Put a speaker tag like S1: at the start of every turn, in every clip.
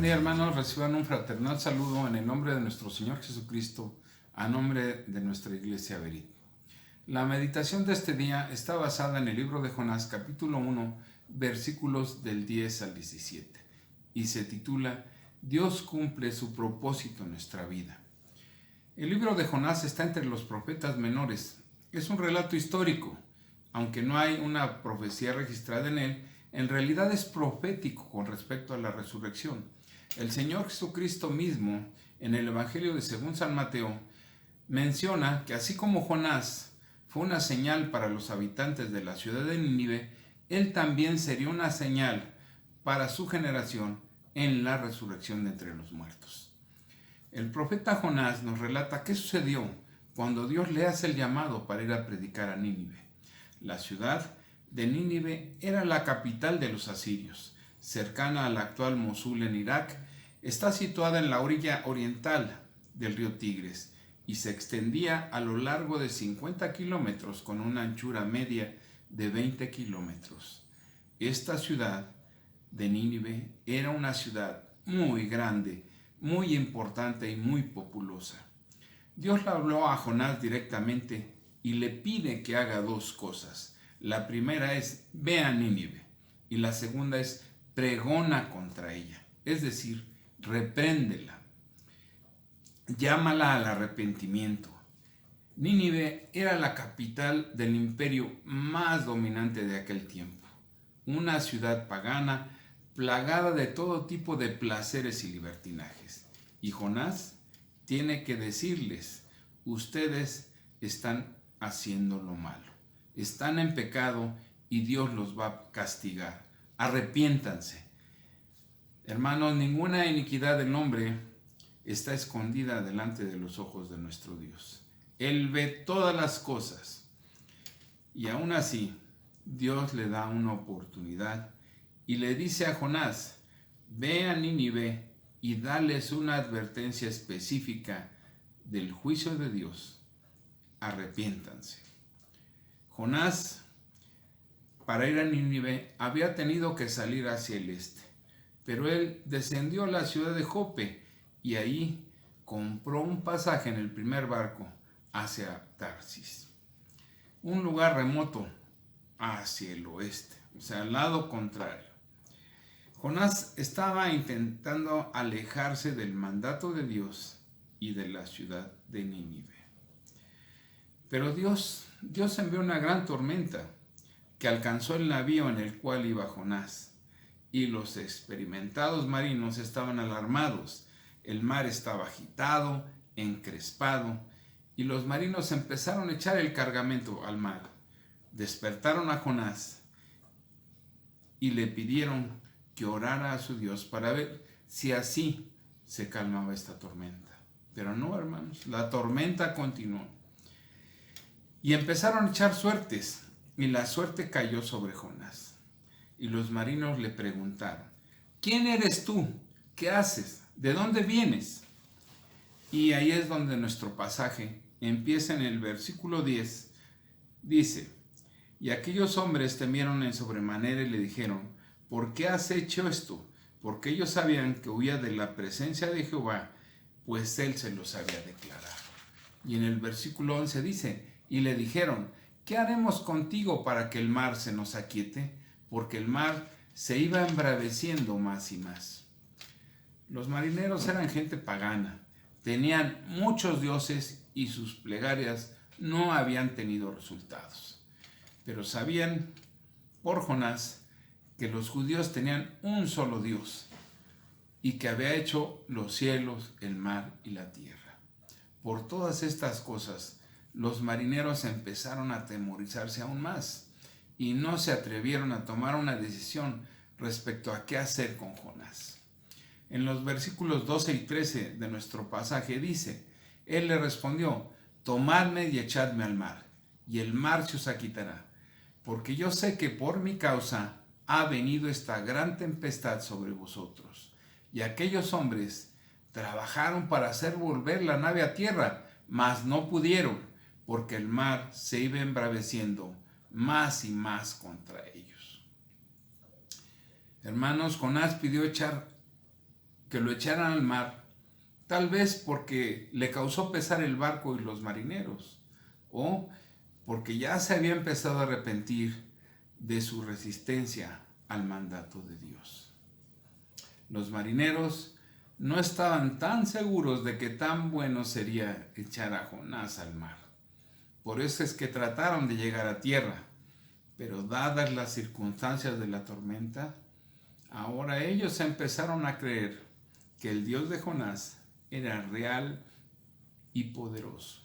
S1: día, hermanos, reciban un fraternal saludo en el nombre de nuestro Señor Jesucristo, a nombre de nuestra Iglesia Berit. La meditación de este día está basada en el libro de Jonás, capítulo 1, versículos del 10 al 17, y se titula Dios cumple su propósito en nuestra vida. El libro de Jonás está entre los profetas menores. Es un relato histórico. Aunque no hay una profecía registrada en él, en realidad es profético con respecto a la resurrección. El Señor Jesucristo mismo, en el Evangelio de según San Mateo, menciona que así como Jonás fue una señal para los habitantes de la ciudad de Nínive, él también sería una señal para su generación en la resurrección de entre los muertos. El profeta Jonás nos relata qué sucedió cuando Dios le hace el llamado para ir a predicar a Nínive. La ciudad de Nínive era la capital de los asirios, cercana al actual Mosul en Irak. Está situada en la orilla oriental del río Tigres y se extendía a lo largo de 50 kilómetros con una anchura media de 20 kilómetros. Esta ciudad de Nínive era una ciudad muy grande, muy importante y muy populosa. Dios le habló a Jonás directamente y le pide que haga dos cosas. La primera es, ve a Nínive, y la segunda es, pregona contra ella, es decir, repréndela, llámala al arrepentimiento. Nínive era la capital del imperio más dominante de aquel tiempo, una ciudad pagana, plagada de todo tipo de placeres y libertinajes. Y Jonás tiene que decirles, ustedes están haciendo lo malo, están en pecado y Dios los va a castigar. Arrepiéntanse. Hermanos, ninguna iniquidad del hombre está escondida delante de los ojos de nuestro Dios. Él ve todas las cosas y aún así Dios le da una oportunidad y le dice a Jonás, ve a Nínive y dales una advertencia específica del juicio de Dios. Arrepiéntanse. Jonás, para ir a Nínive, había tenido que salir hacia el este, pero él descendió a la ciudad de Jope y ahí compró un pasaje en el primer barco hacia Tarsis, un lugar remoto hacia el oeste, o sea, al lado contrario. Jonás estaba intentando alejarse del mandato de Dios y de la ciudad de Nínive. Pero Dios envió una gran tormenta que alcanzó el navío en el cual iba Jonás, y los experimentados marinos estaban alarmados. El mar estaba agitado, encrespado, y los marinos empezaron a echar el cargamento al mar. Despertaron a Jonás y le pidieron que orara a su Dios para ver si así se calmaba esta tormenta. Pero no, hermanos, la tormenta continuó. Y empezaron a echar suertes, y la suerte cayó sobre Jonás. Y los marinos le preguntaron, ¿quién eres tú? ¿Qué haces? ¿De dónde vienes? Y ahí es donde nuestro pasaje empieza en el versículo 10. Dice, y aquellos hombres temieron en sobremanera y le dijeron, ¿por qué has hecho esto? Porque ellos sabían que huía de la presencia de Jehová, pues él se los había declarado. Y en el versículo 11 dice, y le dijeron, ¿qué haremos contigo para que el mar se nos aquiete? Porque el mar se iba embraveciendo más y más. Los marineros eran gente pagana, tenían muchos dioses y sus plegarias no habían tenido resultados. Pero sabían por Jonás que los judíos tenían un solo Dios y que había hecho los cielos, el mar y la tierra. Por todas estas cosas, los marineros empezaron a atemorizarse aún más y no se atrevieron a tomar una decisión respecto a qué hacer con Jonás. En los versículos 12 y 13 de nuestro pasaje dice, él le respondió, tomadme y echadme al mar, y el mar se os quitará, porque yo sé que por mi causa ha venido esta gran tempestad sobre vosotros. Y aquellos hombres trabajaron para hacer volver la nave a tierra, mas no pudieron, porque el mar se iba embraveciendo más y más contra ellos. Hermanos, Jonás pidió que lo echaran al mar, tal vez porque le causó pesar el barco y los marineros, o porque ya se había empezado a arrepentir de su resistencia al mandato de Dios. Los marineros no estaban tan seguros de que tan bueno sería echar a Jonás al mar. Por eso es que trataron de llegar a tierra, pero dadas las circunstancias de la tormenta, ahora ellos empezaron a creer que el Dios de Jonás era real y poderoso.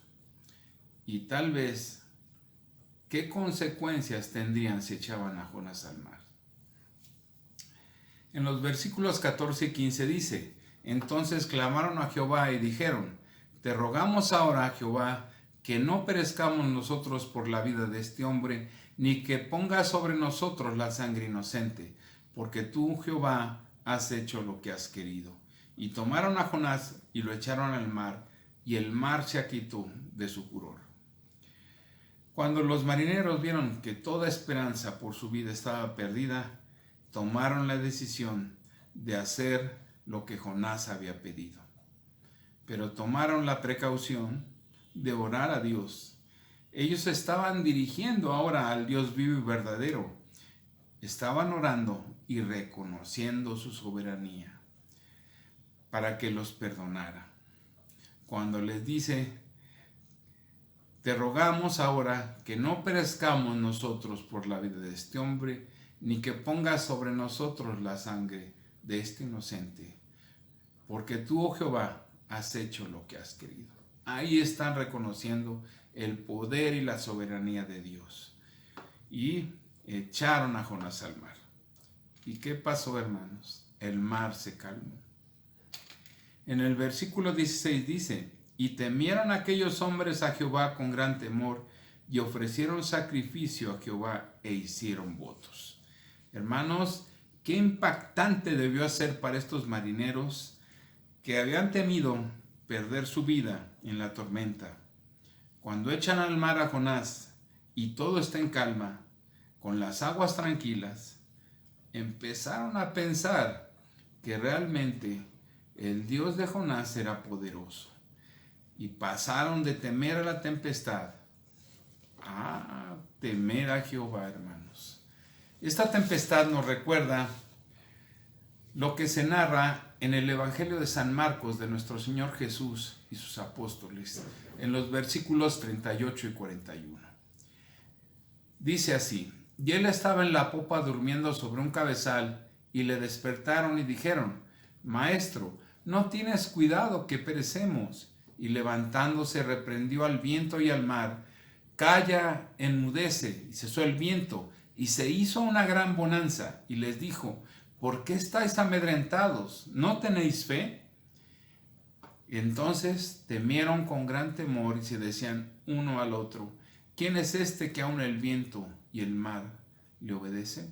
S1: Y tal vez, ¿qué consecuencias tendrían si echaban a Jonás al mar? En los versículos 14 y 15 dice: entonces clamaron a Jehová y dijeron: te rogamos ahora, Jehová, que no perezcamos nosotros por la vida de este hombre, ni que pongas sobre nosotros la sangre inocente, porque tú, Jehová, has hecho lo que has querido. Y tomaron a Jonás y lo echaron al mar, y el mar se aquitó de su furor. Cuando los marineros vieron que toda esperanza por su vida estaba perdida, tomaron la decisión de hacer lo que Jonás había pedido. Pero tomaron la precaución de orar a Dios. Ellos estaban dirigiendo ahora al Dios vivo y verdadero. Estaban orando y reconociendo su soberanía para que los perdonara. Cuando les dice: te rogamos ahora que no perezcamos nosotros por la vida de este hombre, ni que pongas sobre nosotros la sangre de este inocente, porque tú, oh Jehová, has hecho lo que has querido. Ahí están reconociendo el poder y la soberanía de Dios. Y echaron a Jonás al mar. ¿Y qué pasó, hermanos? El mar se calmó. En el versículo 16 dice: y temieron aquellos hombres a Jehová con gran temor, y ofrecieron sacrificio a Jehová e hicieron votos. Hermanos, qué impactante debió ser para estos marineros que habían temido perder su vida en la tormenta. Cuando echan al mar a Jonás y todo está en calma, con las aguas tranquilas, empezaron a pensar que realmente el Dios de Jonás era poderoso. Y pasaron de temer a la tempestad a temer a Jehová, hermanos. Esta tempestad nos recuerda lo que se narra en el Evangelio de San Marcos de nuestro Señor Jesús y sus apóstoles, en los versículos 38 y 41. Dice así: y él estaba en la popa durmiendo sobre un cabezal, y le despertaron y dijeron: Maestro, ¿no tienes cuidado que perecemos? Y levantándose reprendió al viento y al mar: calla, enmudece. Y cesó el viento, y se hizo una gran bonanza. Y les dijo: ¿por qué estáis amedrentados? ¿No tenéis fe? Entonces temieron con gran temor y se decían uno al otro: ¿quién es este que aun el viento y el mar le obedecen?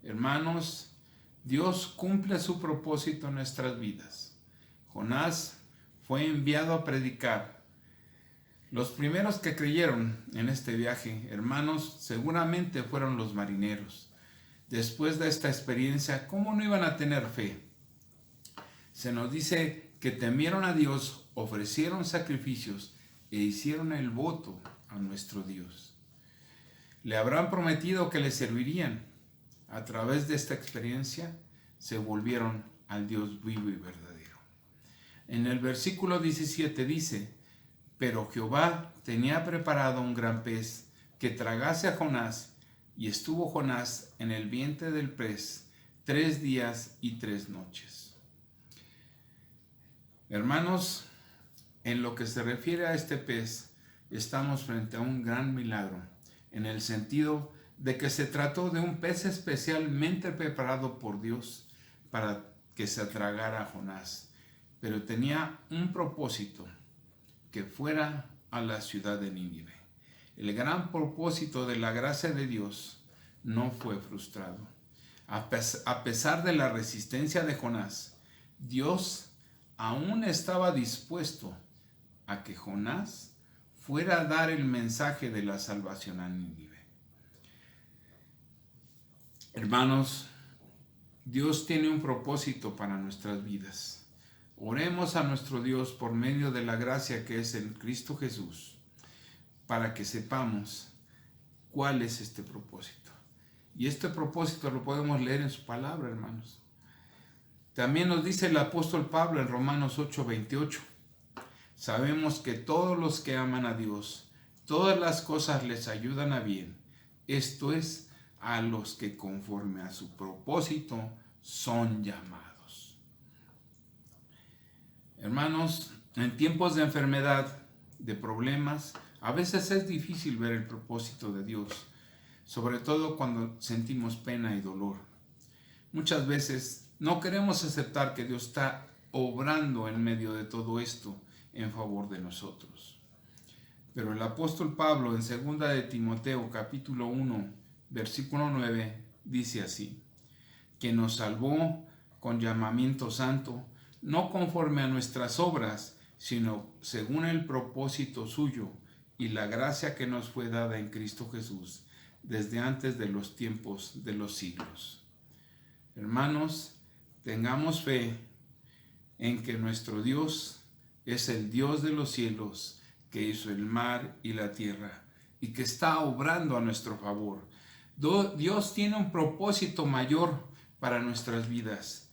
S1: Hermanos, Dios cumple su propósito en nuestras vidas. Jonás fue enviado a predicar. Los primeros que creyeron en este viaje, hermanos, seguramente fueron los marineros. Después de esta experiencia, ¿cómo no iban a tener fe? Se nos dice que temieron a Dios, ofrecieron sacrificios e hicieron el voto a nuestro Dios. Le habrán prometido que le servirían. A través de esta experiencia se volvieron al Dios vivo y verdadero. En el versículo 17 dice: pero Jehová tenía preparado un gran pez que tragase a Jonás, y estuvo Jonás en el vientre del pez 3 días y 3 noches. Hermanos, en lo que se refiere a este pez, estamos frente a un gran milagro, en el sentido de que se trató de un pez especialmente preparado por Dios para que se tragara a Jonás, pero tenía un propósito: que fuera a la ciudad de Nínive. El gran propósito de la gracia de Dios no fue frustrado. A pesar de la resistencia de Jonás, Dios aún estaba dispuesto a que Jonás fuera a dar el mensaje de la salvación a Nínive. Hermanos, Dios tiene un propósito para nuestras vidas. Oremos a nuestro Dios por medio de la gracia que es en Cristo Jesús, para que sepamos cuál es este propósito. Y este propósito lo podemos leer en su palabra, hermanos. También nos dice el apóstol Pablo en Romanos 8:28. Sabemos que todos los que aman a Dios, todas las cosas les ayudan a bien. Esto es, a los que conforme a su propósito son llamados. Hermanos, en tiempos de enfermedad, de problemas, a veces es difícil ver el propósito de Dios, sobre todo cuando sentimos pena y dolor. Muchas veces no queremos aceptar que Dios está obrando en medio de todo esto en favor de nosotros. Pero el apóstol Pablo en 2 de Timoteo capítulo 1, versículo 9, dice así: que nos salvó con llamamiento santo, no conforme a nuestras obras, sino según el propósito suyo y la gracia que nos fue dada en Cristo Jesús desde antes de los tiempos de los siglos. Hermanos, tengamos fe en que nuestro Dios es el Dios de los cielos, que hizo el mar y la tierra y que está obrando a nuestro favor. Dios tiene un propósito mayor para nuestras vidas,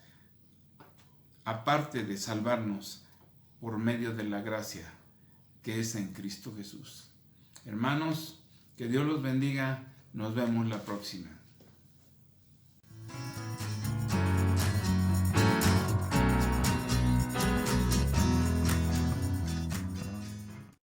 S1: aparte de salvarnos por medio de la gracia que es en Cristo Jesús. Hermanos, que Dios los bendiga. Nos vemos la próxima.